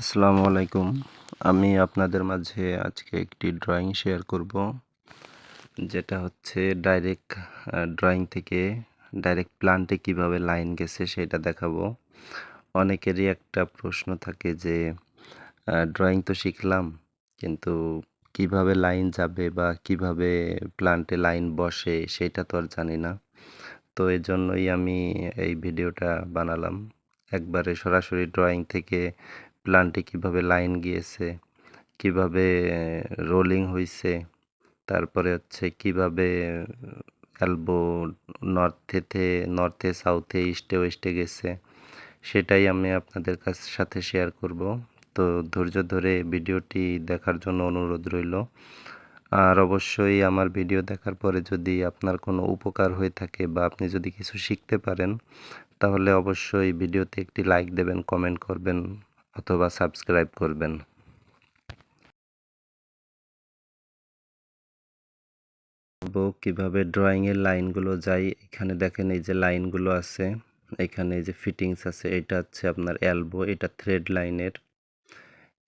আসসালামু আলাইকুম। আমি আপনাদের মাঝে আজকে একটি ড্রয়িং শেয়ার করব। যেটা হচ্ছে ডাইরেক্ট ড্রয়িং থেকে ডাইরেক্ট প্ল্যান্টে কিভাবে লাইন গেছে সেটা দেখাবো। অনেকেরই একটা প্রশ্ন থাকে যে ড্রয়িং তো শিখলাম, কিন্তু কিভাবে লাইন যাবে বা কিভাবে প্ল্যান্টে লাইন বসে সেটা তো আর জানি না। তো এজন্যই আমি এই ভিডিওটা বানালাম। একবারে সরাসরি ড্রয়িং থেকে প্ল্যান্টে কিভাবে লাইন গিয়েছে, কিভাবে রোলিং হইছে, তারপরে হচ্ছে কিভাবে এলবো নর্থে সাউথে ইস্টে ওয়েস্টে গেছে, সেটাই আমি আপনাদের সাথে শেয়ার করব। তো ধৈর্য ধরে ভিডিওটি দেখার জন্য অনুরোধ রইল। আর অবশ্যই আমার ভিডিও দেখার পরে যদি আপনার কোনো উপকার হয়ে থাকে বা আপনি যদি কিছু শিখতে পারেন, তাহলে অবশ্যই ভিডিওতে একটি লাইক দেবেন, কমেন্ট করবেন অথবা সাবস্ক্রাইব করবেন। কিভাবে ড্রয়িং এর লাইনগুলো যায়। এখানে দেখেন এই যে লাইনগুলো আছে, এখানে এই যে ফিটিংস আছে, এটা হচ্ছে আপনার এলবো, এটা থ্রেড লাইনের,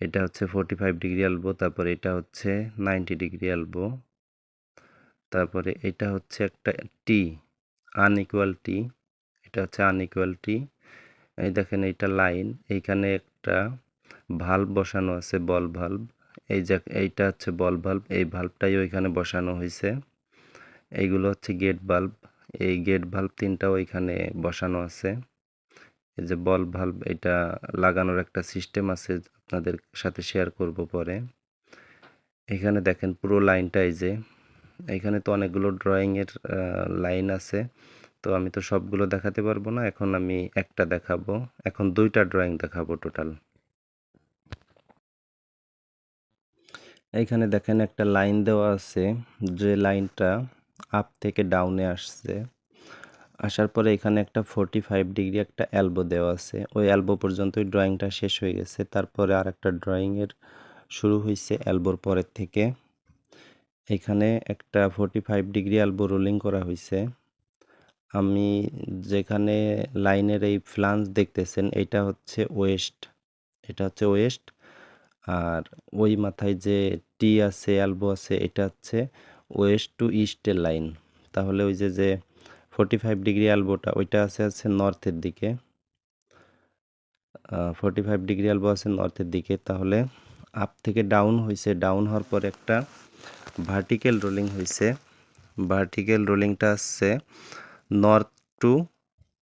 এটা হচ্ছে 45 ডিগ্রি এলবো, তারপরে এটা হচ্ছে 90 ডিগ্রি এলবো, তারপরে এটা হচ্ছে একটা টি, আনইকুয়াল টি, এটা হচ্ছে আনইকুয়াল টি। এই দেখেন এইটা লাইন, এইখানে একটা ভাল্ব বসানো আছে, বল ভাল্ব। এই যে এইটা হচ্ছে বল ভাল্ব, এই ভাল্বটাই ওইখানে বসানো হয়েছে। এইগুলো হচ্ছে গেট বাল্ব, এই গেট বাল্ব তিনটাও এখানে বসানো আছে। এই যে বল ভাল্ব, এটা লাগানোর একটা সিস্টেম আছে, আপনাদের সাথে শেয়ার করব পরে। এখানে দেখেন পুরো লাইনটা, এই যে এখানে তো অনেকগুলো ড্রয়িংয়ের লাইন আছে, তো আমি তো সবগুলো দেখাতে পারবো না। এখন আমি একটা দেখাবো, এখন দুইটা ড্রয়িং দেখাবো টোটাল। এইখানে দেখেন একটা লাইন দেওয়া আছে, যে লাইনটা আপ থেকে ডাউনে আসছে, আসার পরে এখানে একটা 45 ডিগ্রি একটা এলবো দেওয়া আছে, ওই এলবো পর্যন্তই ড্রয়িংটা শেষ হয়ে গেছে। তারপরে আর একটা ড্রয়িংয়ের শুরু হয়েছে এলবোর পরের থেকে। এখানে একটা 45 ডিগ্রি এলবো রোলিং করা হয়েছে। আমি যেখানে লাইনের এই ফ্লাঞ্জ দেখতেছেন, এটা হচ্ছে ওয়েস্ট, এটা হচ্ছে ওয়েস্ট। আর ওই মাথায় যে টি আছে, এলবো আছে, এটা হচ্ছে ওয়েস্ট টু ইস্টের লাইন। তাহলে ওই যে 45 ডিগ্রি এলবোটা ওইটা আছে নর্থের দিকে, 45 ডিগ্রি এলবো আছে নর্থের দিকে। তাহলে আপ থেকে ডাউন হয়েছে, ডাউন হওয়ার পর একটা ভার্টিক্যাল রোলিং হয়েছে। ভার্টিক্যাল রোলিংটা আসছে north to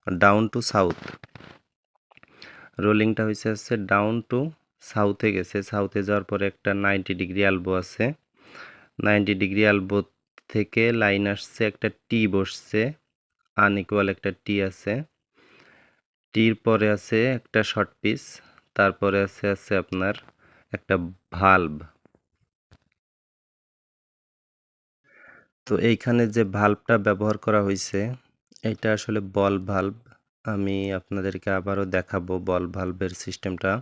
down to south. রোলিংটা হচ্ছে ডাউন টু সাউথে গেছে, সাউথে যাওয়ার পরে একটা 90 ডিগ্রি এলবো আছে। 90 ডিগ্রি এলবো থেকে লাইন আসছে, একটা টি বসছে, আনইকুয়াল একটা টি আছে। টির পরে আছে একটা শর্ট পিস, তারপরে আছে আপনার একটা ভাল্ব। তো এইখানে যে ভাল্বটা ব্যবহার করা হয়েছে, এটা আসলে বল ভাল্ব। আমি আপনাদেরকে আবারও দেখাবো বল ভাল্বের সিস্টেমটা।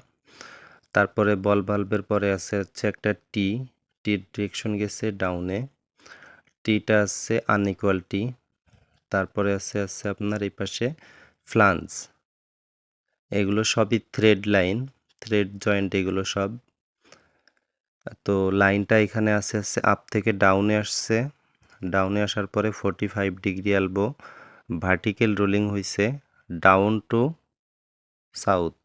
তারপরে বল ভাল্বের পরে হচ্ছে একটা টি, টির ডিরেকশন গেছে ডাউনে, টিটা আছে আনইকুয়াল টি। তারপরে আছে আপনার এই পাশে ফ্লাঞ্জ। এগুলো সবই থ্রেড লাইন, থ্রেড জয়েন্ট এগুলো সব। তো লাইনটা এখানে আছে আপ থেকে ডাউনে আসছে, ডাউনে আসার পরে 45 ডিগ্রি এলবো ভার্টিক্যাল রোলিং হয়েছে down to south,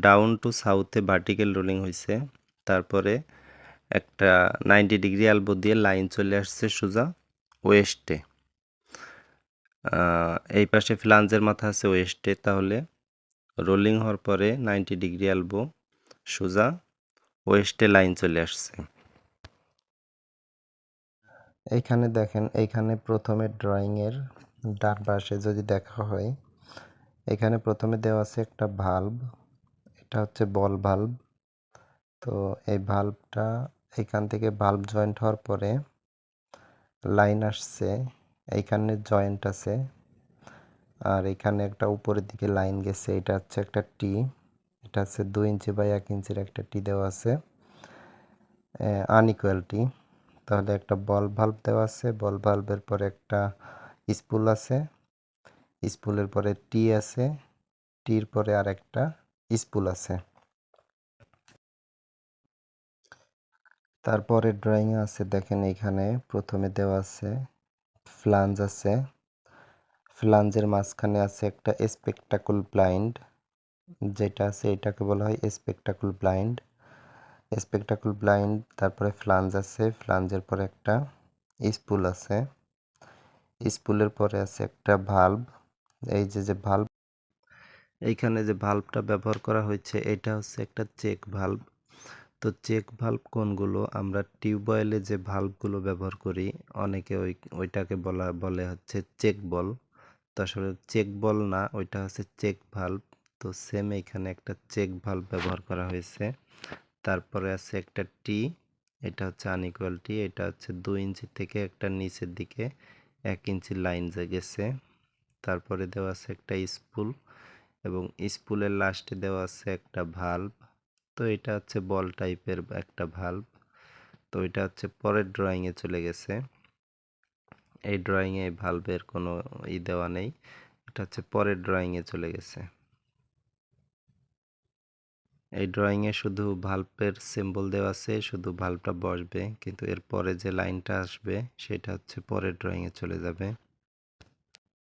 down to সাউথে ভার্টিক্যাল রোলিং হয়েছে। তারপরে একটা 90 ডিগ্রি এলবো দিয়ে লাইন চলে আসছে সোজা ওয়েস্টে। এই পাশে ফ্লাঞ্জের মাথা আছে ওয়েস্টে, তাহলে রোলিং হওয়ার পরে 90 ডিগ্রি এলবো সোজা ওয়েস্টে লাইন চলে আসছে। এইখানে দেখেন, এইখানে প্রথমে ড্রয়িংয়ের ডান পাশে যদি দেখা হয়, এখানে প্রথমে দেওয়া আছে একটা ভাল্ব, এটা হচ্ছে বল ভাল্ব। তো এই ভাল্বটা এইখান থেকে ভাল্ব জয়েন্ট হওয়ার পরে লাইন আসছে, এইখানে জয়েন্ট আছে, আর এখানে একটা উপরের দিকে লাইন গেছে, এটা হচ্ছে একটা টি, এটা হচ্ছে 2 ইঞ্চি বাই 1 ইঞ্চির একটা টি দেওয়া আছে, আনইকুয়াল টি। তাহলে একটা বল ভাল্ব দেওয়া আছে, বল ভাল্বের পরে একটা স্পুল আছে, স্পুলের পরে টি আছে, টির পরে আর একটা স্পুল আছে। তারপরে ড্রয়িংয়ে আছে দেখেন এখানে প্রথমে দেওয়া আছে ফ্লাঞ্জ আছে, ফ্লাঞ্জের মাঝখানে আছে একটা স্পেকটাকল ব্লাইন্ড, যেটা আছে এটাকে বলা হয় স্পেকটাকল ব্লাইন্ড। স্পেকটাকল ব্লাইন্ড, তারপরে ফ্লাঞ্জ আছে, ফ্লাঞ্জের পরে একটা স্পুল আছে, স্পুলের পরে আছে একটা ভাল্ব। এই যে ভাল্ব, এইখানে যে ভাল্বটা ব্যবহার করা হয়েছে এটা হচ্ছে একটা চেক ভাল্ব। তো চেক ভাল্ব কোনগুলো, আমরা টিউবওয়েলে যে ভাল্বগুলো ব্যবহার করি অনেকে ওইটাকে বলে হচ্ছে চেক বল। তো আসলে চেক বল না, ওইটা হচ্ছে চেক ভাল্ব। তো সেম এখানে একটা চেক ভাল্ব ব্যবহার করা হয়েছে। তারপরে আছে একটা টি, এটা হচ্ছে আনইকুয়াল টি, এটা হচ্ছে 2 ইঞ্চি থেকে একটা নিচের দিকে 1 ইঞ্চি লাইন গেছে। তারপরে দেওয়া আছে একটা স্পুল এবং স্পুলের লাস্টে দেওয়া আছে একটা ভাল্ব। তো এটা হচ্ছে বল টাইপের একটা ভাল্ব। তো এটা হচ্ছে পরের ড্রয়িংয়ে চলে গেছে। এই ড্রয়িংয়ে ভাল্বের কোনো দেওয়া নেই, এটা হচ্ছে পরের ড্রয়িংয়ে চলে গেছে। এই ড্রয়িংয়ে শুধু ভাল্বের সিম্বল দেওয়া আছে, শুধু ভাল্বটা বসবে, কিন্তু এর পরে যে লাইনটা আসবে সেটা হচ্ছে পরের ড্রয়িংয়ে চলে যাবে।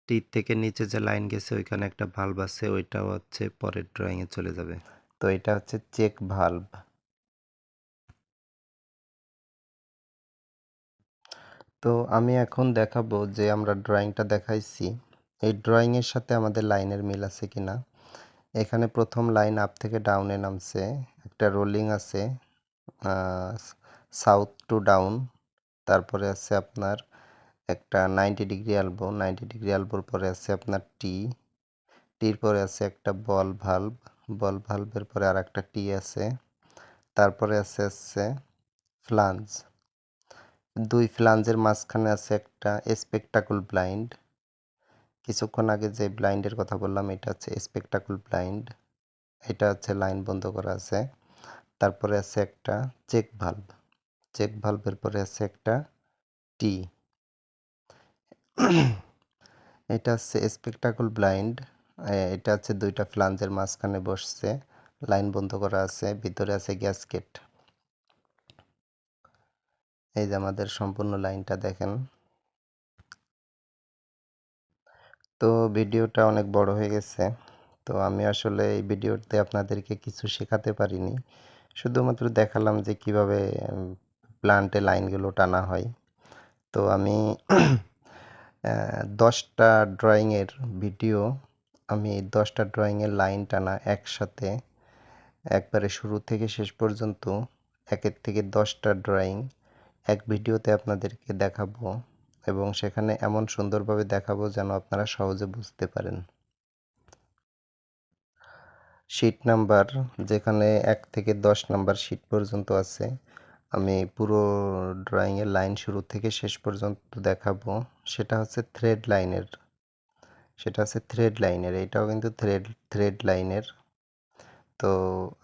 টি থেকে নিচে যে লাইন গেছে ওইখানে একটা ভাল্ব আছে, ওইটাও হচ্ছে পরের ড্রয়িংয়ে চলে যাবে। তো এটা হচ্ছে চেক ভাল্ব। তো আমি এখন দেখাবো যে আমরা ড্রয়িংটা দেখাইছি এই ড্রয়িংয়ের সাথে আমাদের লাইনের মিল আছে কিনা। এখানে প্রথম লাইন আপ থেকে ডাউনে নামছে, একটা রোলিং আছে সাউথ টু ডাউন, তারপরে আছে আপনার একটা 90 ডিগ্রি এলবো, 90 ডিগ্রি এলবোর পরে আছে আপনার টির পরে আছে একটা বল ভাল্বের পরে আর একটা টি আছে, তারপরে আছে ফ্লাঞ্জ, দুই ফ্লাঞ্জের মাঝখানে আছে একটা স্পেকটাকল ব্লাইন্ড। কিছুক্ষণ আগে যে ব্লাইন্ডের কথা বললাম এটা হচ্ছে স্পেকটাকল ব্লাইন্ড, এটা হচ্ছে লাইন বন্ধ করা আছে। তারপরে আছে একটা চেক ভাল্বের পরে আছে একটা টি। এটা হচ্ছে স্পেকটাকল ব্লাইন্ড, এটা হচ্ছে দুইটা ফ্লাঞ্জের মাঝখানে বসছে, লাইন বন্ধ করা আছে, ভিতরে আছে গ্যাসকেট। এই যে আমাদের সম্পূর্ণ লাইনটা দেখেন। তো ভিডিওটা অনেক বড় হয়ে গেছে, তো আমি আসলে এই ভিডিওতে আপনাদেরকে কিছু শেখাতে পারিনি, শুধুমাত্র দেখালাম যে কিভাবে প্লান্টে লাইনগুলো টানা হয়। তো আমি 10টা ড্রয়িংয়ের ভিডিও, আমি 10টা ড্রয়িংয়ের লাইন টানা একসাথে একবারে শুরু থেকে শেষ পর্যন্ত 1 থেকে 10টা ড্রয়িং এক ভিডিওতে আপনাদেরকে দেখাবো এবং সেখানে এমন সুন্দরভাবে দেখাবো যেন আপনারা সহজে বুঝতে পারেন। শীট নাম্বার যেখানে 1 থেকে 10 নাম্বার শীট পর্যন্ত আছে, আমি পুরো ড্রয়িংয়ের লাইন শুরু থেকে শেষ পর্যন্ত দেখাবো। সেটা হচ্ছে থ্রেড লাইনের, এটাও কিন্তু থ্রেড লাইনের। তো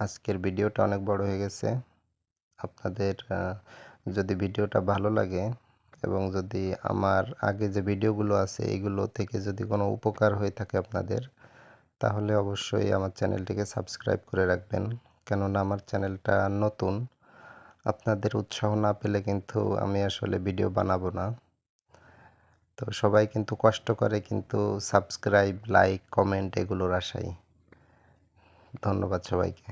আজকের ভিডিওটা অনেক বড় হয়ে গেছে। আপনাদের যদি ভিডিওটা ভালো লাগে এবং যদি আমার আগে যে ভিডিওগুলো আছে এগুলো থেকে যদি কোনো উপকার হয়ে থাকে আপনাদের, তাহলে অবশ্যই আমার চ্যানেলটিকে সাবস্ক্রাইব করে রাখবেন, কেননা আমার চ্যানেলটা নতুন। আপনাদের উৎসাহ না পেলে কিন্তু আমি আসলে ভিডিও বানাবো না। তো সবাই কিন্তু কষ্ট করে কিন্তু সাবস্ক্রাইব, লাইক, কমেন্ট এগুলোর আশায়। ধন্যবাদ সবাইকে।